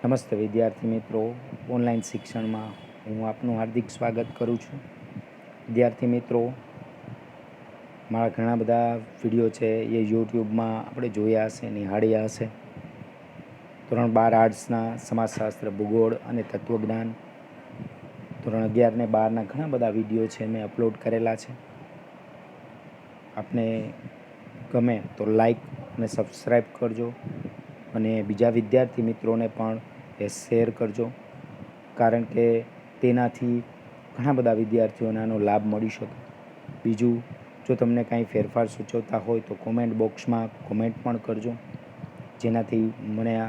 નમસ્તે વિદ્યાર્થી મિત્રો, ઓનલાઈન શિક્ષણમાં હું આપનું હાર્દિક સ્વાગત કરું છું. વિદ્યાર્થી મિત્રો, મારા ઘણા બધા વિડીયો છે એ યુટ્યુબમાં આપણે જોયા હશે, નિહાળ્યા હશે. ધોરણ 12 આર્ટ્સના સમાજશાસ્ત્ર, ભૂગોળ અને તત્વજ્ઞાન, ધોરણ 11 ને 12ના ઘણા બધા વિડીયો છે મેં અપલોડ કરેલા છે. આપને ગમે તો લાઈક અને સબસ્ક્રાઈબ કરજો અને બીજા વિદ્યાર્થી મિત્રોને પણ એ શેર કરજો, કારણ કે તેનાથી ઘણા બધા વિદ્યાર્થીઓને આનો લાભ મળી શકે. બીજું, જો તમને કાંઈ ફેરફાર સૂચવતા હોય તો કોમેન્ટ બોક્સમાં કોમેન્ટ પણ કરજો, જેનાથી મને આ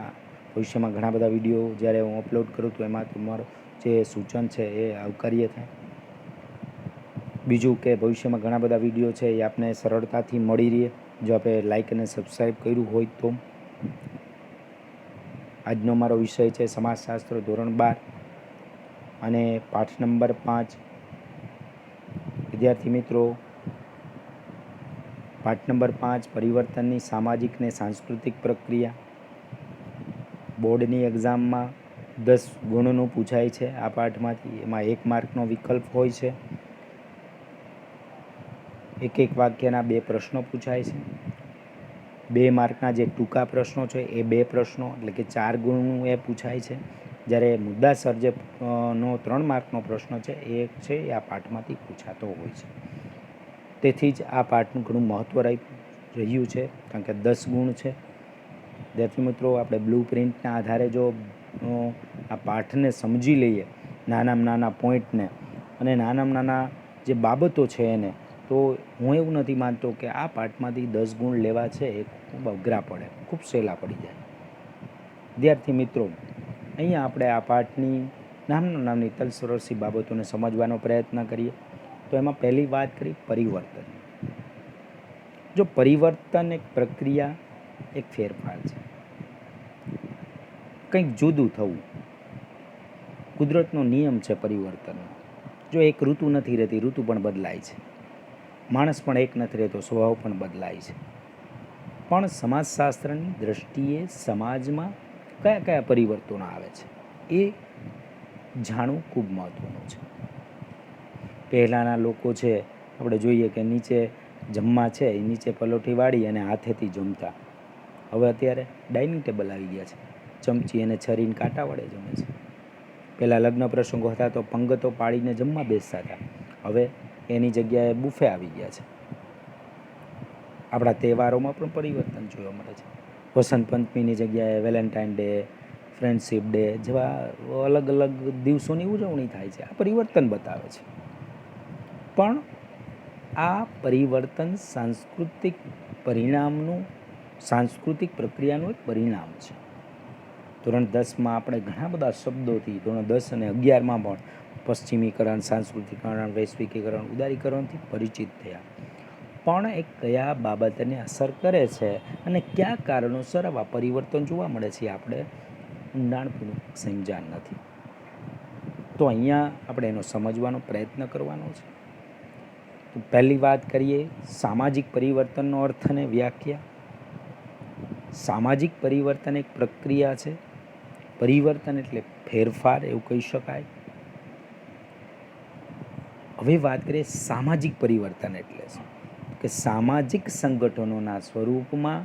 ભવિષ્યમાં ઘણા બધા વિડીયો જ્યારે હું અપલોડ કરું તો એમાં તમારું જે સૂચન છે એ આવકાર્ય થાય. બીજું કે ભવિષ્યમાં ઘણા બધા વિડીયો છે એ આપને સરળતાથી મળી રહે જો આપણે લાઈક અને સબસ્ક્રાઈબ કર્યું હોય તો. આજનો મારો વિષય છે સમાજશાસ્ત્ર ધોરણ 12 અને પાઠ નંબર 5. વિદ્યાર્થી મિત્રો, પાઠ નંબર 5 પરિવર્તનની સામાજિક ને સાંસ્કૃતિક પ્રક્રિયા. બોર્ડની એક્ઝામમાં 10 ગુણનું પૂછાય છે આ પાઠમાંથી. એમાં 1 માર્કનો વિકલ્પ હોય છે. એક વાક્યના 2 પ્રશ્નો પૂછાય છે. 2 માર્કના જે ટૂંકા પ્રશ્નો છે એ 2 પ્રશ્નો, એટલે કે 4 ગુણનું એ પૂછાય છે. જ્યારે મુદ્દાસર જે નો 3 માર્કનો પ્રશ્ન છે એ છે એ આ પાઠમાંથી પૂછાતો હોય છે. તેથી જ આ પાઠનું ઘણું મહત્ત્વ રહ્યું છે, કારણ કે 10 ગુણ છે. વિદ્યાર્થી મિત્રો, આપણે બ્લુ પ્રિન્ટના આધારે જો આ પાઠને સમજી લઈએ, નાનામાં નાના પોઈન્ટને અને નાનામાં નાના જે બાબતો છે એને, તો હું એવું નથી માનતો કે આ પાઠમાંથી 10 ગુણ લેવા છે એ ખૂબ અઘરા પડે, ખૂબ સહેલા પડી જાય. વિદ્યાર્થી મિત્રો, અહીંયા આપણે આ પાઠની નામની તલસરોસી બાબતોને સમજવાનો પ્રયત્ન કરીએ. તો એમાં પહેલી વાત કરી પરિવર્તન. જો પરિવર્તન એક પ્રક્રિયા, એક ફેરફાર છે, કંઈક જુદું થવું. કુદરતનો નિયમ છે પરિવર્તનનો. જો એક ઋતુ નથી રહેતી, ઋતુ પણ બદલાય છે. માણસ પણ એક નથી રહેતો, સ્વભાવ પણ બદલાય છે. પણ સમાજશાસ્ત્રની દૃષ્ટિએ સમાજમાં કયા કયા પરિવર્તનો આવે છે એ જાણવું ખૂબ મહત્ત્વનું છે. પહેલાંના લોકો છે, આપણે જોઈએ કે નીચે જમવા છે એ નીચે પલોઠી વાળી અને હાથેથી જમતા. હવે અત્યારે ડાઇનિંગ ટેબલ આવી ગયા છે, ચમચી અને છરીને કાંટા વડે જમે છે. પહેલાં લગ્ન પ્રસંગો હતા તો પંગતો પાડીને જમવા બેસતા હતા. હવે એની જગ્યાએ બુફે આવી ગયા છે. આપણા તહેવારોમાં પણ પરિવર્તન જોવા મળે છે. વસંત પંચમીની જગ્યાએ વેલેન્ટાઇન ડે, ફ્રેન્ડશિપ ડે જેવા અલગ અલગ દિવસોની ઉજવણી થાય છે. આ પરિવર્તન બતાવે છે. પણ આ પરિવર્તન સાંસ્કૃતિક પ્રક્રિયાનું એક પરિણામ છે. ધોરણ 10માં આપણે ઘણા બધા શબ્દોથી, ધોરણ 10 અને 11માં પણ પશ્ચિમીકરણ, સાંસ્કૃતિકરણ, વૈશ્વિકીકરણ, ઉદારીકરણથી પરિચિત થયા. પણ એ કયા બાબતને અસર કરે છે અને કયા કારણોસર આવા પરિવર્તન જોવા મળે છે આપણે ઊંડાણપૂર્વક સમજ્યા નથી. તો અહીંયા આપણે એનો સમજવાનો પ્રયત્ન કરવાનો છે. તો પહેલી વાત કરીએ સામાજિક પરિવર્તનનો અર્થ અને વ્યાખ્યા. સામાજિક પરિવર્તન એક પ્રક્રિયા છે. પરિવર્તન એટલે ફેરફાર એવું કહી શકાય. હવે વાત કરીએ સામાજિક પરિવર્તન એટલે શું, કે સામાજિક સંગઠનોના સ્વરૂપમાં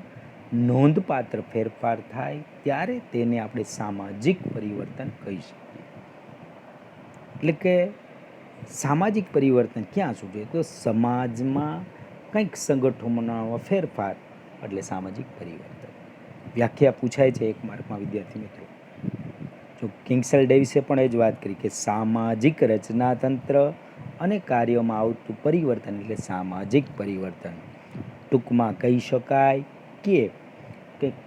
નોંધપાત્ર ફેરફાર થાય ત્યારે તેને આપણે સામાજિક પરિવર્તન કહી શકીએ. એટલે કે સામાજિક પરિવર્તન ક્યાં સુધી, તો સમાજમાં કંઈક સંગઠનોમાં ફેરફાર એટલે સામાજિક પરિવર્તન. વ્યાખ્યા પૂછાય છે 1 માર્કમાં વિદ્યાર્થી મિત્રો. જો કિંગ્સલ ડેવિસે પણ એ જ વાત કરી કે સામાજિક રચનાતંત્ર અને કાર્યોમાં આવતું પરિવર્તન એટલે સામાજિક પરિવર્તન. ટૂંકમાં કહી શકાય કે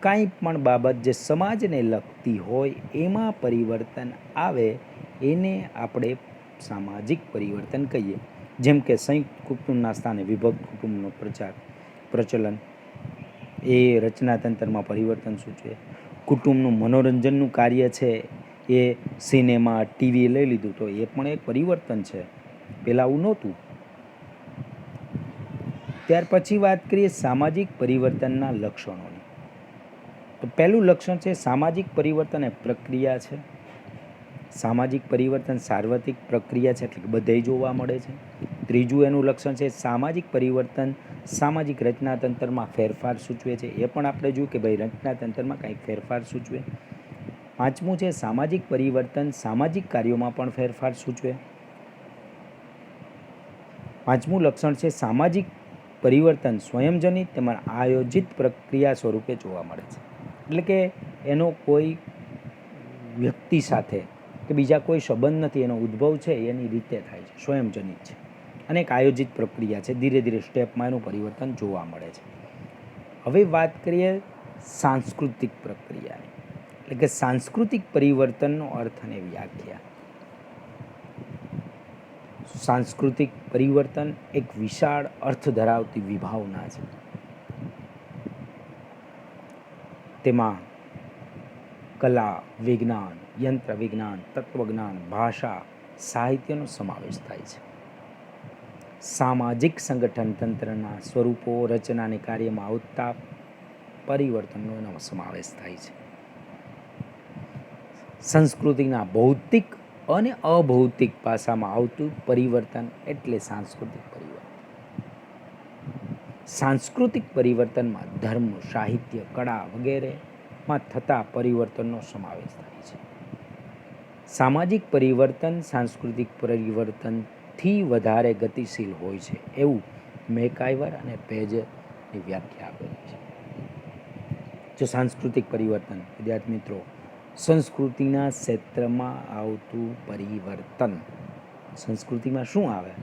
કાંઈ પણ બાબત જે સમાજને લગતી હોય એમાં પરિવર્તન આવે એને આપણે સામાજિક પરિવર્તન કહીએ. જેમ કે સંયુક્ત કુટુંબના સ્થાને વિભક્ત કુટુંબનો પ્રચલન એ રચનાતંત્રમાં પરિવર્તન સૂચવે. કુટુંબનું મનોરંજનનું કાર્ય છે એ સિનેમા, ટીવી લઈ લીધું તો એ પણ એક પરિવર્તન છે. પહેલાં આવું નહોતું. ત્યાર પછી વાત કરીએ સામાજિક પરિવર્તનના લક્ષણોની. તો પહેલું લક્ષણ છે સામાજિક પરિવર્તન એ પ્રક્રિયા છે. સામાજિક પરિવર્તન સાર્વત્રિક પ્રક્રિયા છે, એટલે કે બધે જોવા મળે છે. ત્રીજું એનું લક્ષણ છે સામાજિક પરિવર્તન સામાજિક રચનાતંત્રમાં ફેરફાર સૂચવે છે. એ પણ આપણે જોયું કે ભાઈ રચનાતંત્રમાં કંઈક ફેરફાર સૂચવે. પાંચમું છે સામાજિક પરિવર્તન સામાજિક કાર્યોમાં પણ ફેરફાર સૂચવે. પાંચમું લક્ષણ છે સામાજિક પરિવર્તન સ્વયંજનિત તેમજ આયોજિત પ્રક્રિયા સ્વરૂપે જોવા મળે છે. એટલે કે એનો કોઈ વ્યક્તિ સાથે કે બીજા કોઈ સંબંધ નથી, એનો ઉદ્ભવ છે એની રીતે થાય છે, સ્વયંજનિત છે અને એક આયોજિત પ્રક્રિયા છે. ધીરે ધીરે સ્ટેપમાં એનું પરિવર્તન જોવા મળે છે. હવે વાત કરીએ સાંસ્કૃતિક પ્રક્રિયાની, એટલે કે સાંસ્કૃતિક પરિવર્તનનો અર્થ અને વ્યાખ્યા. સાંસ્કૃતિક પરિવર્તન એક વિશાળ અર્થ ધરાવતી વિભાવના છે. તેમાં કલા, વિજ્ઞાન, યંત્ર વિજ્ઞાન, તત્વજ્ઞાન, ભાષા, સાહિત્યનો સમાવેશ થાય છે. સામાજિક સંગઠન તંત્રના સ્વરૂપો, રચના અને કાર્યમાં આવતા પરિવર્તનનો એનો સમાવેશ થાય છે. સંસ્કૃતિના ભૌતિક અને અભૌતિક પાસામાં આવતું પરિવર્તન એટલે સાંસ્કૃતિક પરિવર્તન. સાંસ્કૃતિક પરિવર્તનમાં ધર્મ, સાહિત્ય, કળા વગેરેમાં થતા પરિવર્તનનો સમાવેશ થાય છે. સામાજિક પરિવર્તન સાંસ્કૃતિક પરિવર્તનથી વધારે ગતિશીલ હોય છે, એવું મેકાઇવર અને પેજની વ્યાખ્યા આપેલી છે. જો સાંસ્કૃતિક પરિવર્તન, વિદ્યાર્થી મિત્રો, સંસ્કૃતિના ક્ષેત્રમાં આવતું પરિવર્તન. સંસ્કૃતિમાં શું આવે?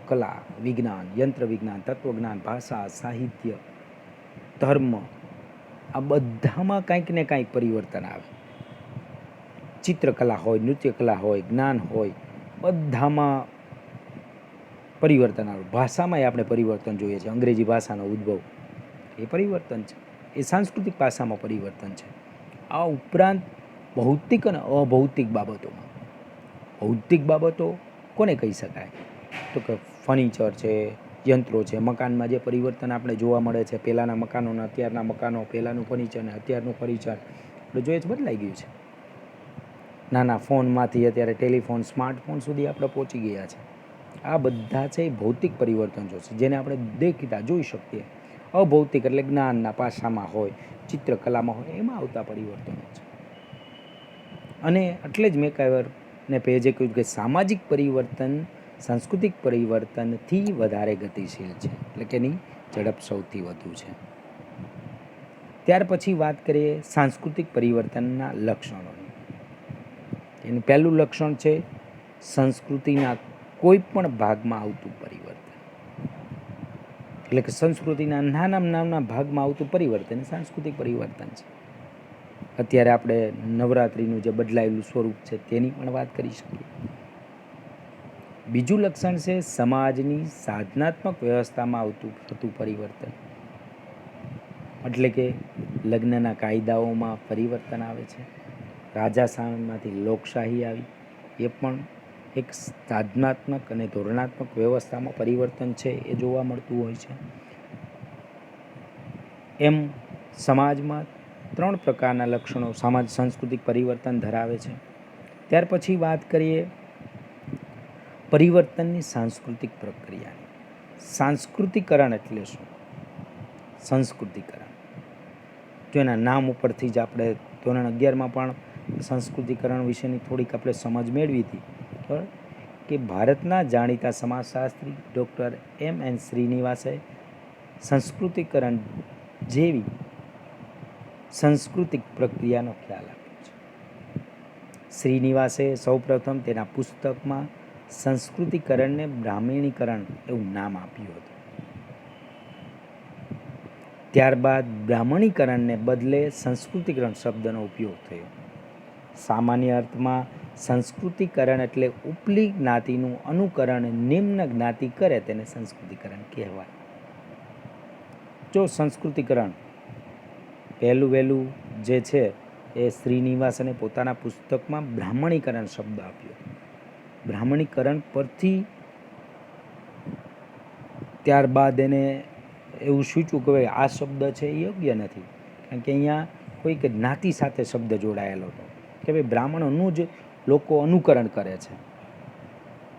કલા, વિજ્ઞાન, યંત્ર વિજ્ઞાન, તત્વજ્ઞાન, ભાષા, સાહિત્ય, ધર્મ, આ બધામાં કંઈક ને કંઈક પરિવર્તન આવે. ચિત્રકલા હોય, નૃત્યકલા હોય, જ્ઞાન હોય, બધામાં પરિવર્તન આવે. ભાષામાંય આપણે પરિવર્તન જોઈએ છીએ. અંગ્રેજી ભાષાનો ઉદ્ભવ એ પરિવર્તન છે, એ સાંસ્કૃતિક ભાષામાં પરિવર્તન છે. આ ઉપરાંત ભૌતિક અને અભૌતિક બાબતોમાં. ભૌતિક બાબતો કોને કહી શકાય? તો કે ફર્નિચર છે, યંત્રો છે, મકાનમાં જે પરિવર્તન આપણે જોવા મળે છે, પહેલાંના મકાનોના અત્યારના મકાનો, પહેલાંનું ફર્નિચર ને અત્યારનું ફર્નિચર આપણે જોઈએ છે બદલાઈ ગયું છે. નાના ફોનમાંથી અત્યારે ટેલિફોન, સ્માર્ટફોન સુધી આપણે પહોંચી ગયા છે. આ બધા છે એ ભૌતિક પરિવર્તન છે, જેને આપણે દેખીતા જોઈ શકીએ. અભૌતિક એટલે જ્ઞાનના પાસામાં હોય, ચિત્રકલામાં હોય, એમાં આવતા પરિવર્તનો છે. અને એટલે જ મેકાઇવર ને પેજે કહ્યું કે સામાજિક પરિવર્તન સાંસ્કૃતિક પરિવર્તનથી વધારે ગતિશીલ છે, એટલે કે એની ઝડપ સૌથી વધુ છે. ત્યાર પછી વાત કરીએ સાંસ્કૃતિક પરિવર્તનના લક્ષણોની. એનું પહેલું લક્ષણ છે સંસ્કૃતિના કોઈ પણ ભાગમાં આવતું પરિવર્તન. એટલે કે સંસ્કૃતિના નાનામાં નાના ભાગમાં આવતું પરિવર્તન એ સાંસ્કૃતિક પરિવર્તન છે. અત્યારે આપણે નવરાત્રિનું જે બદલાયેલું સ્વરૂપ છે તેની પણ વાત કરી શકીએ. બીજું લક્ષણ છે સમાજની સાધનાત્મક વ્યવસ્થામાં થતું પરિવર્તન. એટલે કે લગ્નના કાયદાઓમાં પરિવર્તન આવે છે. રાજાશાહીમાંથી લોકશાહી આવી, એ પણ એક સાધનાત્મક અને ધોરણાત્મક વ્યવસ્થામાં પરિવર્તન છે એ જોવા મળતું હોય છે. એમ સમાજમાં 3 પ્રકારના લક્ષણો સમાજ સાંસ્કૃતિક પરિવર્તન ધરાવે છે. ત્યાર પછી વાત કરીએ પરિવર્તનની સાંસ્કૃતિક પ્રક્રિયાની. સાંસ્કૃતિકરણ એટલે શું? સંસ્કૃતિકરણ, જો એના નામ ઉપરથી જ આપણે ધોરણ 11માં પણ સંસ્કૃતિકરણ વિશેની થોડીક આપણે સમજ મેળવી હતી. બરાબર, કે ભારતના જાણીતા સમાજશાસ્ત્રી ડૉક્ટર M.N. શ્રીનિવાસે સંસ્કૃતિકરણ જેવી સાંસ્કૃતિક પ્રક્રિયાનો ખ્યાલ આપ્યો છે. શ્રીનિવાસે સૌપ્રથમ તેના પુસ્તકમાં સંસ્કૃતિકરણને બ્રાહ્મણીકરણ એવું નામ આપ્યું હતું. ત્યારબાદ બ્રાહ્મણીકરણને બદલે સંસ્કૃતિકરણ શબ્દનો ઉપયોગ થયો. સામાન્ય અર્થમાં સંસ્કૃતિકરણ એટલે ઉપલી જ્ઞાતિનું અનુકરણ નિમ્ન જ્ઞાતિ કરે તેને સંસ્કૃતિકરણ કહેવાય. જો સંસ્કૃતિકરણ પહેલું વહેલું જે છે એ શ્રીનિવાસને પોતાના પુસ્તકમાં બ્રાહ્મણીકરણ શબ્દ આપ્યો. બ્રાહ્મણીકરણ પરથી ત્યારબાદ એને એવું સૂચવું કે આ શબ્દ છે એ યોગ્ય નથી, કારણ કે અહીંયા કોઈક જ્ઞાતિ સાથે શબ્દ જોડાયેલો હતો કે ભાઈ બ્રાહ્મણોનું જ લોકો અનુકરણ કરે છે.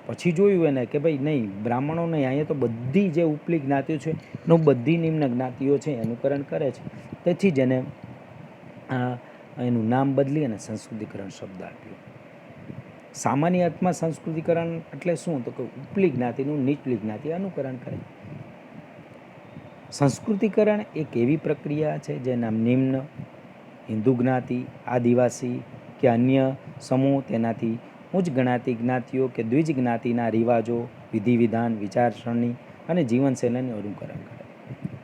પછી જોયું એને કે ભાઈ નહીં, બ્રાહ્મણો નહીં, અહીંયા તો બધી જે ઉપલી જ્ઞાતિઓ છે એનું બધી નિમ્ન જ્ઞાતિઓ છે અનુકરણ કરે છે. તેથી જ એને એનું નામ બદલી અને સંસ્કૃતિકરણ શબ્દ આપ્યો. સામાન્ય અર્થમાં સંસ્કૃતિકરણ એટલે શું? તો કે ઉપલી જ્ઞાતિનું નીચલી જ્ઞાતિ અનુકરણ કરે. સંસ્કૃતિકરણ એક એવી પ્રક્રિયા છે જેના નિમ્ન હિન્દુ જ્ઞાતિ, આદિવાસી કે અન્ય સમૂહ તેનાથી ઉચ્ચ ગણાતી જ્ઞાતિઓ કે દ્વિજ જ્ઞાતિના રિવાજો, વિધિ વિધાન, વિચારસરણી અને જીવનશૈલીનું અનુકરણ કરે.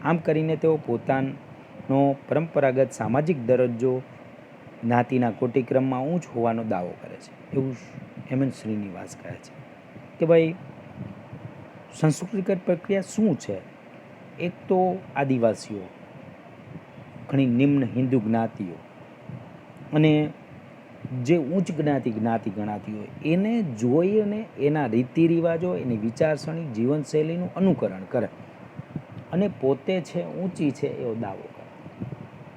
આમ કરીને તેઓ પોતાનો પરંપરાગત સામાજિક દરજ્જો જ્ઞાતિના કોટિક્રમમાં ઊંચ હોવાનો દાવો કરે છે. એવું એમ.એન. શ્રીનિવાસ કહે છે કે ભાઈ સંસ્કૃતિકરણ પ્રક્રિયા શું છે? એક તો આદિવાસીઓ, ઘણી નિમ્ન હિન્દુ જ્ઞાતિઓ અને જે ઉચ્ચ જ્ઞાતિ ગણાતી હોય એને જોઈ અને એના રીતિ રિવાજો, એની વિચારસરણી, જીવનશૈલીનું અનુકરણ કરે અને પોતે છે ઊંચી છે એવો દાવો કરે.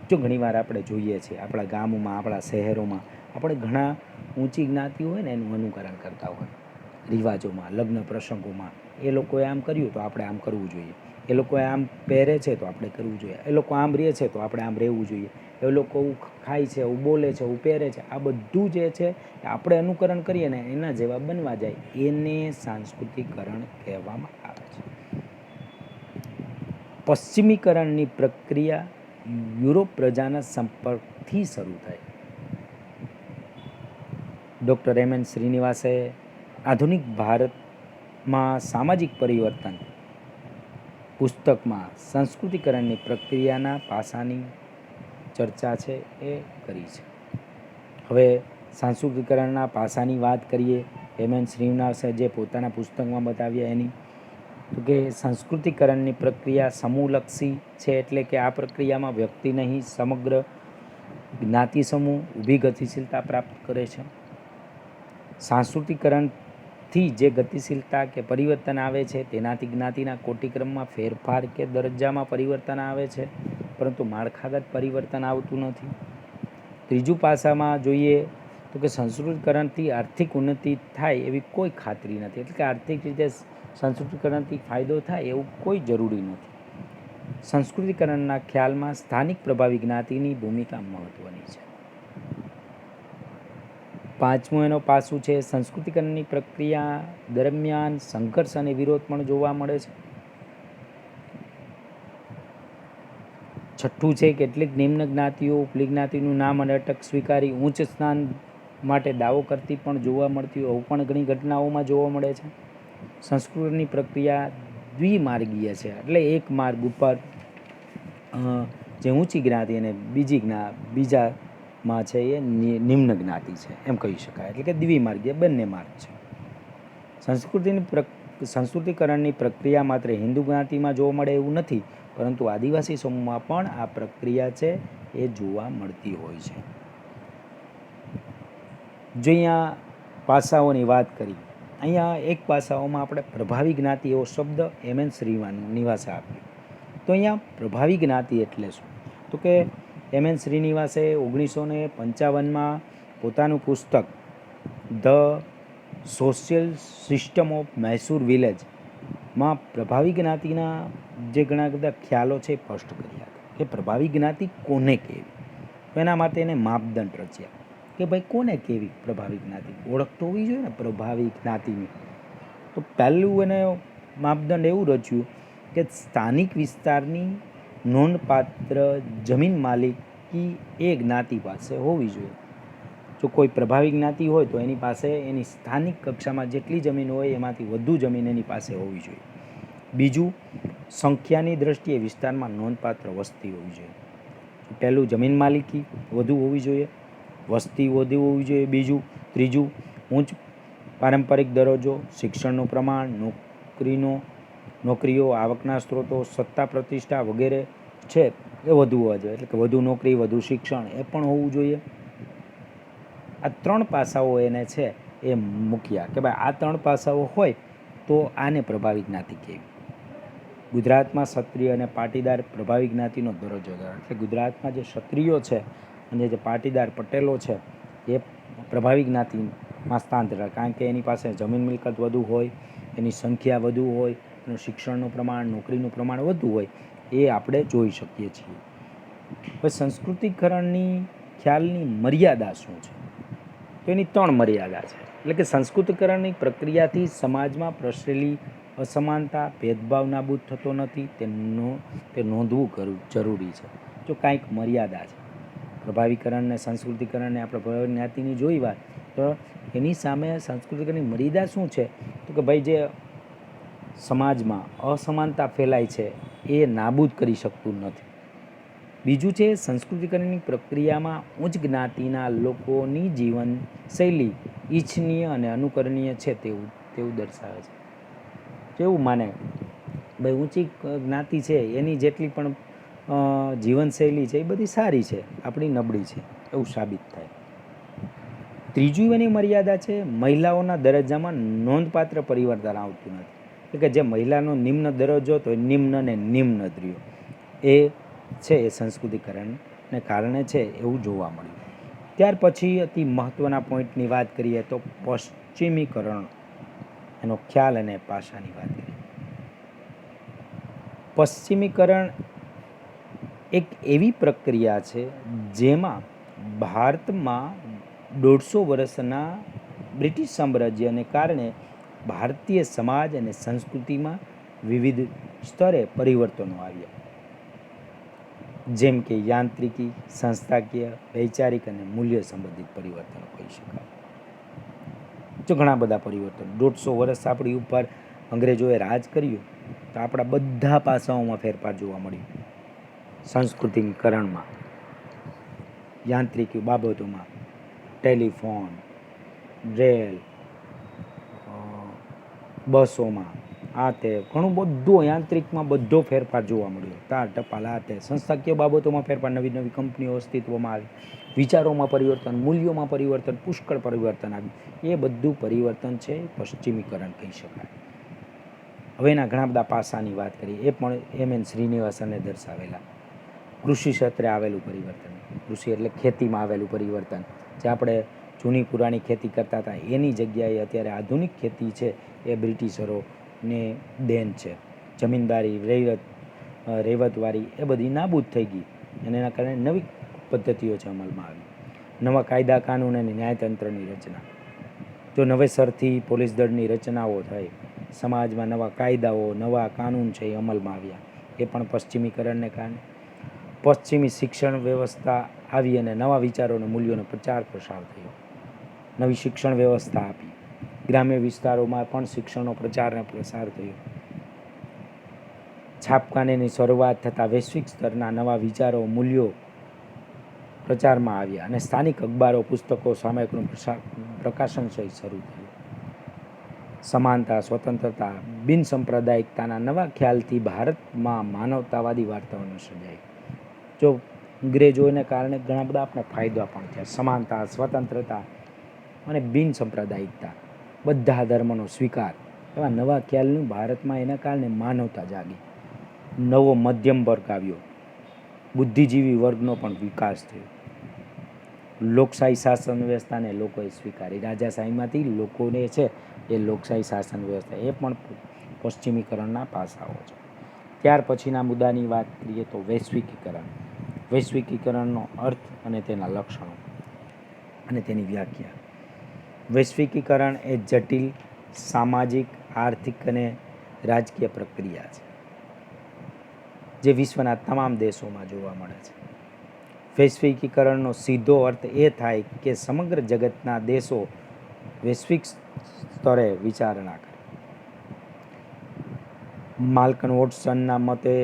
જો ઘણીવાર આપણે જોઈએ છીએ આપણા ગામોમાં, આપણા શહેરોમાં આપણે ઘણા ઊંચી જ્ઞાતિ હોય ને એનું અનુકરણ કરતા હોય. રિવાજોમાં, લગ્ન પ્રસંગોમાં એ લોકોએ આમ કર્યું તો આપણે આમ કરવું જોઈએ, એ લોકોએ આમ પહેરે છે તો આપણે કરવું જોઈએ, એ લોકો આમ રહે છે તો આપણે આમ રહેવું જોઈએ, એ લોકો એવું ખાય છે, એવું બોલે છે, એવું પહેરે છે, આ બધું જે છે એ આપણે અનુકરણ કરીએ ને એના જેવા બનવા જાય એને સાંસ્કૃતિકરણ કહેવામાં આવે છે. પશ્ચિમીકરણની પ્રક્રિયા યુરોપ પ્રજાના સંપર્કથી શરૂ થાય. ડૉક્ટર એમ.એન. શ્રીનિવાસે આધુનિક ભારતમાં સામાજિક પરિવર્તન પુસ્તકમાં સંસ્કૃતિકરણની પ્રક્રિયાના પાસાની ચર્ચા છે એ કરી છે. હવે સંસ્કૃતિકરણના પાસાની વાત કરીએ. એમ.એન. શ્રીનિવાસે જે પોતાના પુસ્તકમાં બતાવ્યા એની, તો કે સંસ્કૃતિકરણની પ્રક્રિયા સમૂહલક્ષી છે, એટલે કે આ પ્રક્રિયામાં વ્યક્તિ નહીં સમગ્ર જ્ઞાતિ સમૂહ ઊભી ગતિશીલતા પ્રાપ્ત કરે છે. સાંસ્કૃતિકરણથી જે ગતિશીલતા કે પરિવર્તન આવે છે તેનાથી જ્ઞાતિના કોટિક્રમમાં ફેરફાર કે દરજ્જામાં પરિવર્તન આવે છે, પરંતુ માળખાગત પરિવર્તન આવતું નથી. ત્રીજું પાસામાં જોઈએ તો કે સંસ્કૃતિકરણથી આર્થિક ઉન્નતિ થાય એવી કોઈ ખાતરી નથી, એટલે કે આર્થિક રીતે સંસ્કૃતિકરણથી ફાયદો થાય એવું કોઈ જરૂરી નથી. સંસ્કૃતિકરણના ખ્યાલમાં સ્થાનિક પ્રભાવી જ્ઞાતિની ભૂમિકા મહત્ત્વની છે. પાંચમું એનો પાસું છે સંસ્કૃતિકરણની પ્રક્રિયા દરમિયાન સંઘર્ષ અને વિરોધ પણ જોવા મળે છે. છઠ્ઠું છે કેટલીક નિમ્ન જ્ઞાતિઓ ઉપલી જ્ઞાતિનું નામ અને અટક સ્વીકારી ઉચ્ચ સ્થાન માટે દાવો કરતી પણ જોવા મળતી હોય, એવું પણ ઘણી ઘટનાઓમાં જોવા મળે છે. સંસ્કૃતિની પ્રક્રિયા દ્વિમાર્ગીય છે, એટલે એક માર્ગ ઉપર જે ઊંચી જ્ઞાતિ અને બીજામાં છે એ નિમ્ન જ્ઞાતિ છે એમ કહી શકાય, એટલે કે દ્વિમાર્ગીય બંને માર્ગ છે. સંસ્કૃતિકરણની પ્રક્રિયા માત્ર હિન્દુ જ્ઞાતિમાં જોવા મળે એવું નથી, પરંતુ આદિવાસી સમૂહમાં પણ આ પ્રક્રિયા છે એ જોવા મળતી હોય છે. જો અહીંયા પાસાઓની વાત કરી, અહીંયા એક પાસાઓમાં આપણે પ્રભાવી જ્ઞાતિ એવો શબ્દ એમ.એન. શ્રીનિવાસે આપ્યો. તો અહીંયા પ્રભાવી જ્ઞાતિ એટલે શું? તો કે એમ.એન. શ્રીનિવાસે 1955માં પોતાનું પુસ્તક the social system of Mysore વિલેજમાં પ્રભાવી જ્ઞાતિના જે ઘણા બધા ખ્યાલો છે એ સ્પષ્ટ કર્યા કે પ્રભાવી જ્ઞાતિ કોને કહેવી. એના માટે એને માપદંડ રચ્યા કે ભાઈ કોને કેવી પ્રભાવી જ્ઞાતિ, ઓળખ તો હોવી જોઈએ ને પ્રભાવી જ્ઞાતિની. તો પહેલું એને માપદંડ એવું રચ્યું કે સ્થાનિક વિસ્તારની નોંધપાત્ર જમીન માલિકી એ જ્ઞાતિ પાસે હોવી જોઈએ. જો કોઈ પ્રભાવી જ્ઞાતિ હોય તો એની પાસે એની સ્થાનિક કક્ષામાં જેટલી જમીન હોય એમાંથી વધુ જમીન એની પાસે હોવી જોઈએ. બીજું, સંખ્યાની દ્રષ્ટિએ વિસ્તારમાં નોંધપાત્ર વસ્તી હોવી જોઈએ. પહેલું, જમીન માલિકી વધુ હોવી જોઈએ, વસ્તી વધુ હોવી જોઈએ. બીજું, ત્રીજું, ઉચ્ચ પારંપરિક દરજ્જો, શિક્ષણનું પ્રમાણ, નોકરીઓ, આવકના સ્ત્રોતો, સત્તા પ્રતિષ્ઠા વગેરે છે એ વધુ હોવા જોઈએ, એટલે કે વધુ નોકરી, વધુ શિક્ષણ એ પણ હોવું જોઈએ. આ ત્રણ પાસાઓ એને છે એ મૂક્યા કે ભાઈ આ ત્રણ પાસાઓ હોય તો આને પ્રભાવી જ્ઞાતિ કહેવી. ગુજરાતમાં ક્ષત્રિય અને પાટીદાર પ્રભાવી જ્ઞાતિનો દરજ્જો ધરાવે, એટલે ગુજરાતમાં જે ક્ષત્રિયો છે અને જે પાટીદાર પટેલો છે એ પ્રભાવી જ્ઞાતિમાં સ્થાનાંતર, કારણ કે એની પાસે જમીન મિલકત વધુ હોય, એની સંખ્યા વધુ હોય, એનું શિક્ષણનું પ્રમાણ, નોકરીનું પ્રમાણ વધુ હોય, એ આપણે જોઈ શકીએ છીએ. હવે સંસ્કૃતિકરણની ખ્યાલની મર્યાદા શું છે? તો એની 3 મર્યાદા છે. એટલે કે સંસ્કૃતિકરણની પ્રક્રિયાથી સમાજમાં પ્રસરેલી અસમાનતા, ભેદભાવ નાબૂદ થતો નથી, તે નોંધવું જરૂરી છે. જો કાંઈક મર્યાદા છે પ્રભાવીકરણ ને સંસ્કૃતિકરણને આપણે પ્રભાવી જ્ઞાતિની જોઈ વાત, તો એની સામે સંસ્કૃતિકરણની મર્યાદા શું છે? તો કે ભાઈ જે સમાજમાં અસમાનતા ફેલાય છે એ નાબૂદ કરી શકતું નથી. બીજું છે સંસ્કૃતિકરણની પ્રક્રિયામાં ઉચ્ચ જ્ઞાતિના લોકોની જીવનશૈલી ઈચ્છનીય અને અનુકરણીય છે તેવું દર્શાવે છે. કેવું માને ભાઈ ઊંચી જ્ઞાતિ છે એની જેટલી પણ જીવનશૈલી છે એ બધી સારી છે, આપણી નબળી છે એવું સાબિત થાય. ત્રીજું એની મર્યાદા છે મહિલાઓના દરજ્જામાં નોંધપાત્ર પરિવર્તન આવતું નથી. એટલે કે જે મહિલાનો નિમ્ન દરજ્જો તો એ નિમ્ન ને નિમ્ન જ રહ્યો, એ છે એ સંસ્કૃતિકરણને કારણે છે એવું જોવા મળ્યું. ત્યાર પછી અતિ મહત્ત્વના પોઈન્ટની વાત કરીએ તો પશ્ચિમીકરણ, એનો ખ્યાલ અને પાસાની વાત કરીએ. પશ્ચિમીકરણ એક એવી પ્રક્રિયા છે જેમાં ભારતમાં 150 વર્ષના બ્રિટિશ સામ્રાજ્યને કારણે ભારતીય સમાજ અને સંસ્કૃતિમાં વિવિધ સ્તરે પરિવર્તનો આવ્યા, જેમ કે યાંત્રિકી, સંસ્થાકીય, વૈચારિક અને મૂલ્ય સંબંધિત પરિવર્તનો કહી શકાય. જો ઘણા બધા પરિવર્તન, 150 વર્ષ આપણી ઉપર અંગ્રેજોએ રાજ કર્યું તો આપણા બધા પાસાઓમાં ફેરફાર જોવા મળ્યો. સંસ્કૃતિકરણમાં, યાંત્રિક બાબતોમાં, ટેલિફોન, રેલ, બસોમાં, આ તે ઘણું બધું યાંત્રિકમાં બધો ફેરફાર જોવા મળ્યો. તાર ટપાલ, આ તે સંસ્થાકીય બાબતોમાં ફેરફાર, નવી નવી કંપનીઓ અસ્તિત્વમાં આવી, વિચારોમાં પરિવર્તન, મૂલ્યોમાં પરિવર્તન, પુષ્કળ પરિવર્તન આવ્યું. એ બધું પરિવર્તન છે પશ્ચિમીકરણ કહી શકાય. હવે એના ઘણા બધા પાસાની વાત કરીએ, એ પણ એમ શ્રીનિવાસને દર્શાવેલા. કૃષિ ક્ષેત્રે આવેલું પરિવર્તન, કૃષિ એટલે ખેતીમાં આવેલું પરિવર્તન, જે આપણે જૂની પુરાણી ખેતી કરતા હતા એની જગ્યાએ અત્યારે આધુનિક ખેતી છે એ બ્રિટિશરોને દેન છે. જમીનદારી, રહેવતવારી એ બધી નાબૂદ થઈ ગઈ અને એના કારણે નવી પદ્ધતિઓ છે અમલમાં આવી. નવા કાયદા કાનૂન અને ન્યાયતંત્રની રચના, જો નવેસરથી પોલીસ દળની રચનાઓ થઈ, સમાજમાં નવા કાયદાઓ, નવા કાનૂન છે એ અમલમાં આવ્યા, એ પણ પશ્ચિમીકરણને કારણે. પશ્ચિમી શિક્ષણ વ્યવસ્થા આવી અને નવા વિચારો અને મૂલ્યોનો પ્રચાર પ્રસાર થયો. નવી શિક્ષણ વ્યવસ્થા આપી, ગ્રામ્ય વિસ્તારોમાં પણ શિક્ષણનો પ્રચાર અને પ્રસાર થયો. છાપખાનેની શરૂઆત થતાં વૈશ્વિક સ્તરના નવા વિચારો, મૂલ્યો પ્રચારમાં આવ્યા અને સ્થાનિક અખબારો, પુસ્તકો, સામયિકોનું પ્રકાશન સહિત શરૂ થયું. સમાનતા, સ્વતંત્રતા, બિનસાંપ્રદાયિકતાના નવા ખ્યાલથી ભારતમાં માનવતાવાદી વાતાવરણ સર્જાયું. જો અંગ્રેજોને કારણે ઘણા બધા આપણે ફાયદા પણ થયા. સમાનતા, સ્વતંત્રતા અને બિનસાંપ્રદાયિકતા, બધા ધર્મનો સ્વીકાર, એવા નવા ખ્યાલનું ભારતમાં એના કારણે માનવતા જાગી. નવો મધ્યમ વર્ગ આવ્યો, બુદ્ધિજીવી વર્ગનો પણ વિકાસ થયો. લોકશાહી શાસન વ્યવસ્થાને લોકોએ સ્વીકારી, રાજાશાહીમાંથી લોકોને છે એ લોકશાહી શાસન વ્યવસ્થા, એ પણ પશ્ચિમીકરણના પાસાઓ છે. ત્યાર પછીના મુદ્દાની વાત કરીએ તો વૈશ્વિકીકરણ. વૈશ્વિકીકરણનો અર્થ અને તેના લક્ષણો અને તેની વ્યાખ્યા. વૈશ્વિકીકરણ એ જટિલ સામાજિક, આર્થિક અને રાજકીય પ્રક્રિયા છે જે વિશ્વના તમામ દેશોમાં જોવા મળે છે. વૈશ્વિકીકરણનો સીધો અર્થ એ થાય કે સમગ્ર જગતના દેશો વૈશ્વિક સ્તરે વિચારણા કરે. માલ્કમ વોટસનના મતે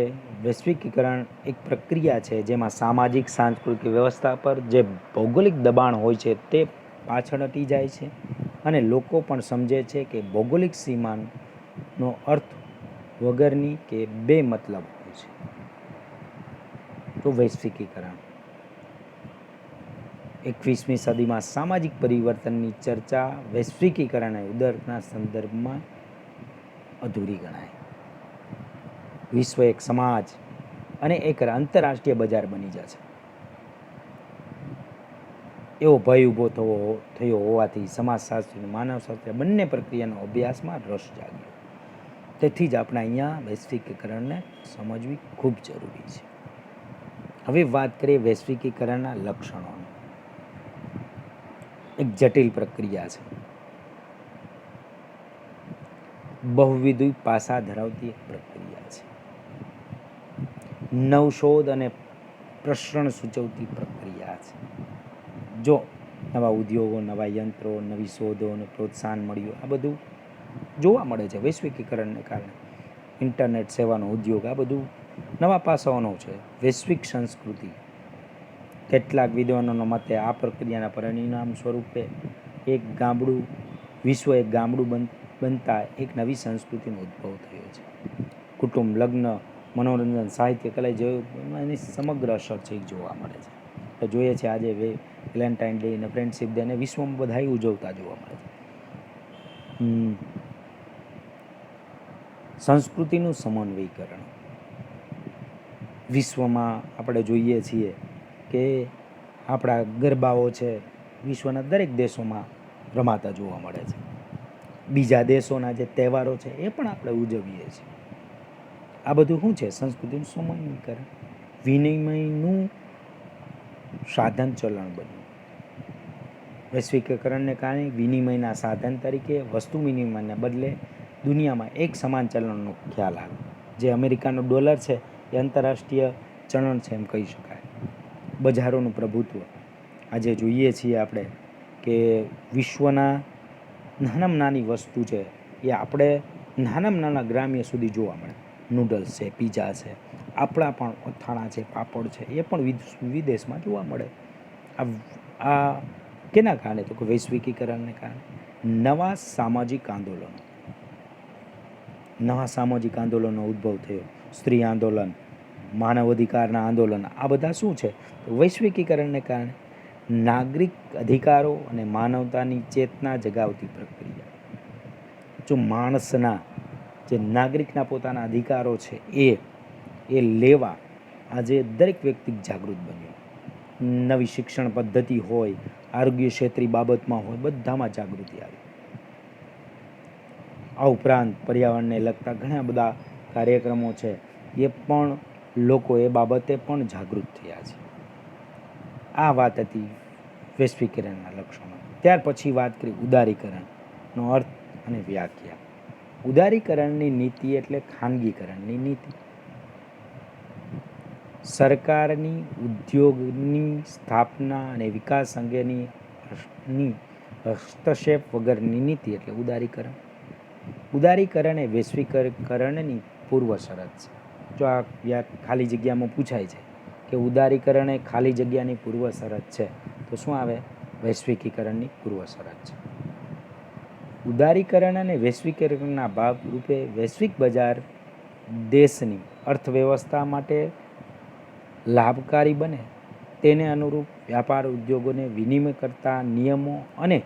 વૈશ્વિકીકરણ એક પ્રક્રિયા છે જેમાં સામાજિક સાંસ્કૃતિક વ્યવસ્થા પર જે ભૌગોલિક દબાણ હોય છે તે પાછળ હટી જાય છે અને લોકો પણ સમજે છે કે ભૌગોલિક સીમાનો અર્થ વગરની કે બે મતલબ હોય છે. તો વૈશ્વિકીકરણ 21મી સદીમાં સામાજિક પરિવર્તનની ચર્ચા વૈશ્વિકીકરણ અને ઉદારના સંદર્ભમાં અધૂરી ગણાય. વિશ્વ એક સમાજ અને એક આંતરરાષ્ટ્રીય બજાર બની જશે. એવો ભય ઊભો થયો હોવાથી સમાજશાસ્ત્ર અને માનવશાસ્ત્ર બંને પ્રક્રિયાનો અભ્યાસમાં રસ જાગ્યો. તેથી જ આપણે અહીંયા વૈશ્વિકીકરણને સમજવી ખૂબ જરૂરી છે. હવે વાત કરીએ વૈશ્વિકીકરણના લક્ષણોની. એક જટિલ પ્રક્રિયા છે, બહુવિધ પાસા ધરાવતી એક પ્રક્રિયા છે, નવશોધ અને પ્રસરણ સૂચવતી પ્રક્રિયા છે. જો નવા ઉદ્યોગો, નવા યંત્રો, નવી શોધોને પ્રોત્સાહન મળ્યું, આ બધું જોવા મળે છે વૈશ્વિકીકરણને કારણે. ઇન્ટરનેટ સેવાનો ઉદ્યોગ, આ બધું નવા પાસાઓનો છે. વૈશ્વિક સંસ્કૃતિ, કેટલાક વિદ્વાનોના મતે આ પ્રક્રિયાના પરિણામ સ્વરૂપે વિશ્વ એક ગામડું બનતા એક નવી સંસ્કૃતિનો ઉદ્ભવ થયો છે. કુટુંબ, લગ્ન, મનોરંજન, સાહિત્ય, કલા એની સમગ્ર અસર છે એ જોવા મળે છે. આપણે જોઈએ છીએ આજે વેલેન્ટાઇન ડે અને ફ્રેન્ડશિપ ડે અને વિશ્વમાં બધા ઉજવતા જોવા મળે છે. સંસ્કૃતિનું સમન્વયીકરણ. વિશ્વમાં આપણે જોઈએ છીએ કે આપણા ગરબાઓ છે વિશ્વના દરેક દેશોમાં રમાતા જોવા મળે છે. બીજા દેશોના જે તહેવારો છે એ પણ આપણે ઉજવીએ છીએ. આ બધું શું છે? સંસ્કૃતિનું સમન્વયીકરણ. વિનિમયનું સાધન ચલણ બન્યું. વૈશ્વિકીકરણને કારણે વિનિમયના સાધન તરીકે વસ્તુ વિનિમયને બદલે દુનિયામાં એક સમાન ચલણનો ખ્યાલ આવે. જે અમેરિકાનો ડોલર છે એ આંતરરાષ્ટ્રીય ચલણ છે એમ કહી શકાય. બજારોનું પ્રભુત્વ. આજે જોઈએ છીએ આપણે કે વિશ્વના નાનામાં નાની વસ્તુ છે એ આપણે નાનામાં નાના ગ્રામ્ય સુધી જોવા મળે. નૂડલ્સ છે, પીઝા છે, આપણા પણ અથાણા છે, પાપડ છે, એ પણ વિદેશમાં જોવા મળે. આ કેના કારણે? તો કે વૈશ્વિકીકરણને કારણે. નવા સામાજિક આંદોલનનો ઉદ્ભવ થયો. સ્ત્રી આંદોલન, માનવ અધિકારના આંદોલન, આ બધા શું છે? તો વૈશ્વિકીકરણને કારણે. નાગરિક અધિકારો અને માનવતાની ચેતના જગાવતી પ્રક્રિયા. જો માણસના જે નાગરિકના પોતાના અધિકારો છે એ લેવા આજે દરેક વ્યક્તિ જાગૃત બન્યો. નવી શિક્ષણ પદ્ધતિ હોય, આરોગ્ય ક્ષેત્રે બાબતમાં હોય, બધામાં જાગૃતિ આવી. આ ઉપરાંત પર્યાવરણને લગતા ઘણા બધા કાર્યક્રમો છે એ પણ લોકો એ બાબતે પણ જાગૃત થયા છે. આ વાત હતી વૈશ્વિકીકરણના લક્ષણો. ત્યાર પછી વાત કરી ઉદારીકરણનો અર્થ અને વ્યાખ્યા. ઉદારીકરણની નીતિ એટલે ખાનગીકરણની નીતિ. સરકારની ઉદ્યોગની સ્થાપના અને વિકાસ અંગેની હસ્તક્ષેપ વગરની નીતિ એટલે ઉદારીકરણ. ઉદારીકરણ એ વૈશ્વિકીકરણની પૂર્વ શરત છે. જો આ ખાલી જગ્યામાં પૂછાય છે કે ઉદારીકરણ એ ખાલી જગ્યાની પૂર્વ શરત છે તો શું આવે? વૈશ્વિકીકરણની પૂર્વ શરત છે. ઉદારીકરણ અને વૈશ્વિકીકરણના ભાગરૂપે વૈશ્વિક બજાર દેશની અર્થવ્યવસ્થા માટે લાભકારી બને તેને અનુરૂપ વ્યાપાર ઉદ્યોગોને વિનિમય કરતા નિયમો અને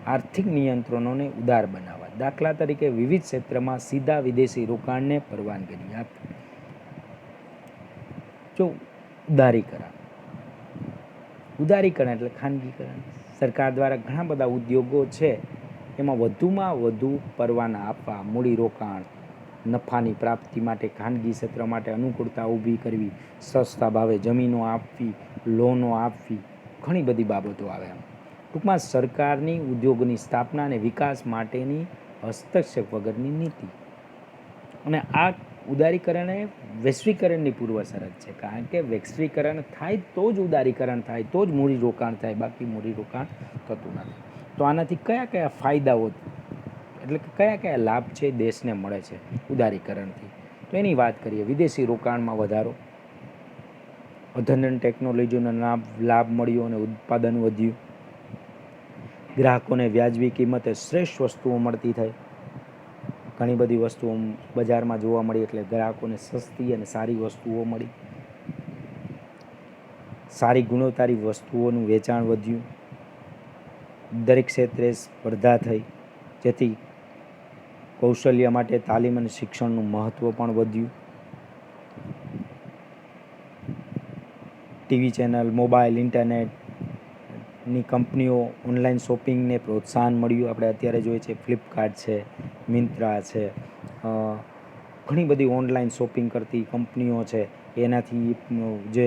આર્થિક નિયંત્રણોને ઉદાર બનાવવા. દાખલા તરીકે વિવિધ ક્ષેત્રમાં સીધા વિદેશી રોકાણને પરવાનગી આપવી. જો ઉદારીકરણ એટલે ખાનગીકરણ. સરકાર દ્વારા ઘણા બધા ઉદ્યોગો છે એમાં વધુમાં વધુ પરવાના આપવા, મૂડીરોકાણ, નફાની પ્રાપ્તિ માટે ખાનગી ક્ષેત્ર માટે અનુકૂળતા ઊભી કરવી, સસ્તા ભાવે જમીનો આપવી, લોનો આપવી, ઘણી બધી બાબતો આવે. ટૂંકમાં સરકારની ઉદ્યોગની સ્થાપના અને વિકાસ માટેની હસ્તક્ષેપ વગરની નીતિ. અને આ ઉદારીકરણ એ વૈશ્વિકરણની પૂર્વ શરત છે. કારણ કે વૈશ્વિકરણ થાય તો જ ઉદારીકરણ થાય, તો જ મૂડીરોકાણ થાય, બાકી મૂડીરોકાણ થતું નથી. તો આનાથી કયા કયા ફાયદાઓ એટલે કે કયા કયા લાભ છે દેશને મળે છે ઉદારીકરણથી? તો એની વાત કરીએ. વિદેશી રોકાણમાં વધારો, અદ્યતન ટેકનોલોજીનો લાભ મળ્યો અને ઉત્પાદન વધ્યું. ગ્રાહકોને વ્યાજબી કિંમતે શ્રેષ્ઠ વસ્તુઓ મળતી થઈ. ઘણી બધી વસ્તુઓ બજારમાં જોવા મળી એટલે ગ્રાહકોને સસ્તી અને સારી વસ્તુઓ મળી. સારી ગુણવત્તાની વસ્તુઓનું વેચાણ વધ્યું. દરેક ક્ષેત્રે સ્પર્ધા થઈ જેથી કૌશલ્ય માટે તાલીમ અને શિક્ષણનું મહત્ત્વ પણ વધ્યું. ટીવી ચેનલ, મોબાઈલ, ઇન્ટરનેટ, ની કંપનીઓ ઓનલાઈન શોપિંગને પ્રોત્સાહન મળ્યું. આપણે અત્યારે જોઈએ છે ફ્લિપકાર્ટ છે, મિંત્રા છે, ઘણી બધી ઓનલાઈન શોપિંગ કરતી કંપનીઓ છે. એનાથી જે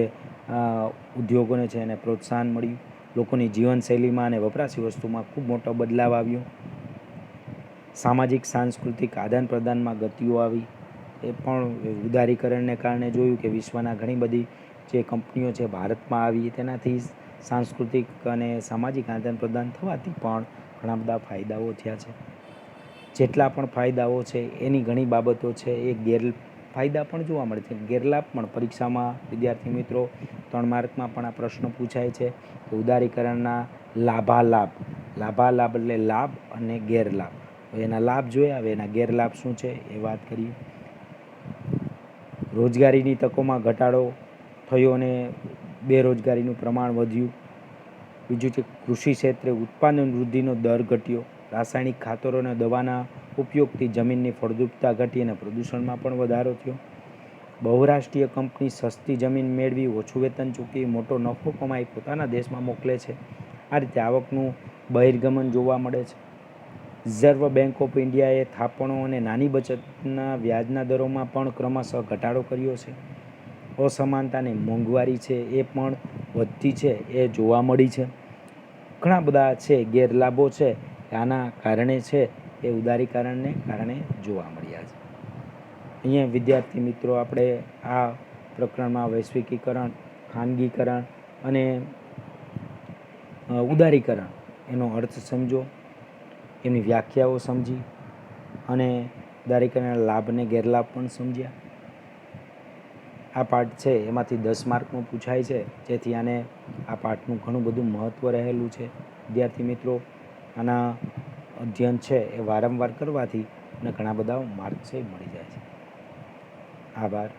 ઉદ્યોગોને છે એને પ્રોત્સાહન મળ્યું. લોકોની જીવનશૈલીમાં અને વપરાશી વસ્તુમાં ખૂબ મોટો બદલાવ આવ્યો. સામાજિક સાંસ્કૃતિક આદાન પ્રદાનમાં ગતિઓ આવી. એ પણ ઉદારીકરણને કારણે જોયું કે વિશ્વના ઘણી બધી જે કંપનીઓ છે ભારતમાં આવી. તેનાથી સાંસ્કૃતિક અને સામાજિક આદાન પ્રદાન થવાથી પણ ઘણા બધા ફાયદાઓ થયા છે. જેટલા પણ ફાયદાઓ છે એની ઘણી બાબતો છે એ ગેરફાયદા પણ જોવા મળે છે, ગેરલાભ પણ. પરીક્ષામાં વિદ્યાર્થી મિત્રો 3 માર્કમાં પણ આ પ્રશ્ન પૂછાય છે કે ઉદારીકરણના લાભાલાભ એટલે લાભ અને ગેરલાભ. એના લાભ જોયા, હવે એના ગેરલાભ શું છે એ વાત કરીએ. રોજગારીની તકોમાં ઘટાડો થયો અને બેરોજગારીનું પ્રમાણ વધ્યું. બીજું છે કૃષિ ક્ષેત્રે ઉત્પાદન વૃદ્ધિનો દર ઘટ્યો. રાસાયણિક ખાતરો અને દવાના ઉપયોગથી જમીનની ફળદ્રુપતા ઘટી અને પ્રદૂષણમાં પણ વધારો થયો. બહુરાષ્ટ્રીય કંપની સસ્તી જમીન મેળવી, ઓછું વેતન ચૂકવી, મોટો નફો કમાઈ પોતાના દેશમાં મોકલે છે. આ રીતે આવકનું બહિર્ગમન જોવા મળે છે. રિઝર્વ બેંક ઓફ ઇન્ડિયાએ થાપણો અને નાની બચતના વ્યાજના દરોમાં પણ ક્રમશઃ ઘટાડો કર્યો છે. અસમાનતા અને મોંઘવારી છે એ પણ વધતી છે એ જોવા મળી છે. ઘણા બધા છે ગેરલાભો છે આના કારણે છે એ ઉદારીકરણને કારણે જોવા મળ્યા છે. અહીંયા વિદ્યાર્થી મિત્રો આપણે આ પ્રકરણમાં વૈશ્વિકીકરણ, ખાનગીકરણ અને ઉદારીકરણ એનો અર્થ સમજો, એની વ્યાખ્યાઓ સમજી અને ઉદારીકરણના લાભ અને ગેરલાભ પણ સમજ્યા. આ પાઠ છે એમાંથી 10 માર્કનું પૂછાય છે, જેથી આને આ પાઠનું ઘણું બધું મહત્ત્વ રહેલું છે. વિદ્યાર્થી મિત્રો આના અધ્યયન છે એ વારંવાર કરવાથી અને ઘણા બધા માર્ક છે મળી જાય છે. આભાર.